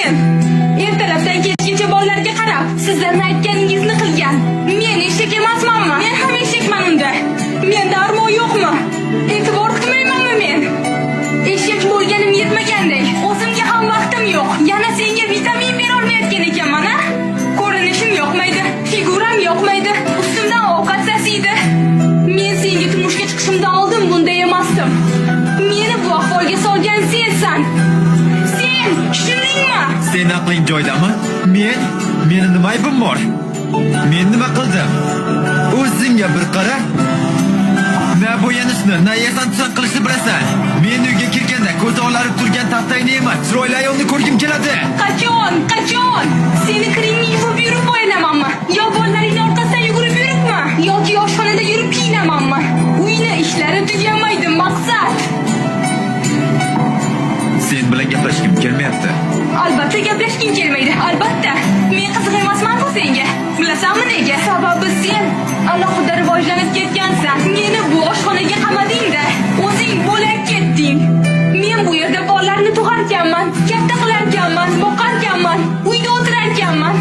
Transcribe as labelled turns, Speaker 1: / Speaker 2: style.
Speaker 1: men. Ertalabdan kechgacha bolalarga qarab, sizlarning aytganingizni qilgan. Men eshak emasmanmi? Men ham eshakman unda. Menda armoq yo'qmi? E'tibor qilmaymanmi men? Eshak bo'lganim yetmagandek, o'zimga ham vaqtim yo'q. Yana senga vitamin bera olmayotgan ekanman, ha? Ko'rinishim yoqmaydi, figuram yoqmaydi, ustimdan ovqat sasiydi. Men senga turmushga chiqishimdan oldin bunday emasdim. Meni bu ahvolga solgan sensan. Sen, tushundingmi?
Speaker 2: Sen aqling joydami? Meni nima aybim bor? Men nima qildim? O'zingga bir qara. Na bo'yanishni, na yasan-tusan qilishni bilasan. Men uyga kirganda ko'zi olarib turgan taftayni emas, chiroyli ayolni ko'rgim keladi.
Speaker 1: Qachon? Seni krimni yuvib yurib bo'yanamanmi? Yo bolalaringning orqasidan yugurib yuribmi? Yoki oshxonada yurib kiyinamanmi? Uyni ishlari tugamaydi, maqsad.
Speaker 2: Sen bilan gaplashgim kelmayapti.
Speaker 1: Albatta gaplashging kelmaydi, albatta. Men qiziq emasman-ku senga. Bilasanmi nega? Sababi sen alohida rivojlanib ketgansan. Meni bu oshxonaga qamading-da, o'zing bo'lak ketding. Men bu yerda bolalarni tug'arkanman, katta qilarkanman, boqarkanman, uyda o'tirarkanman.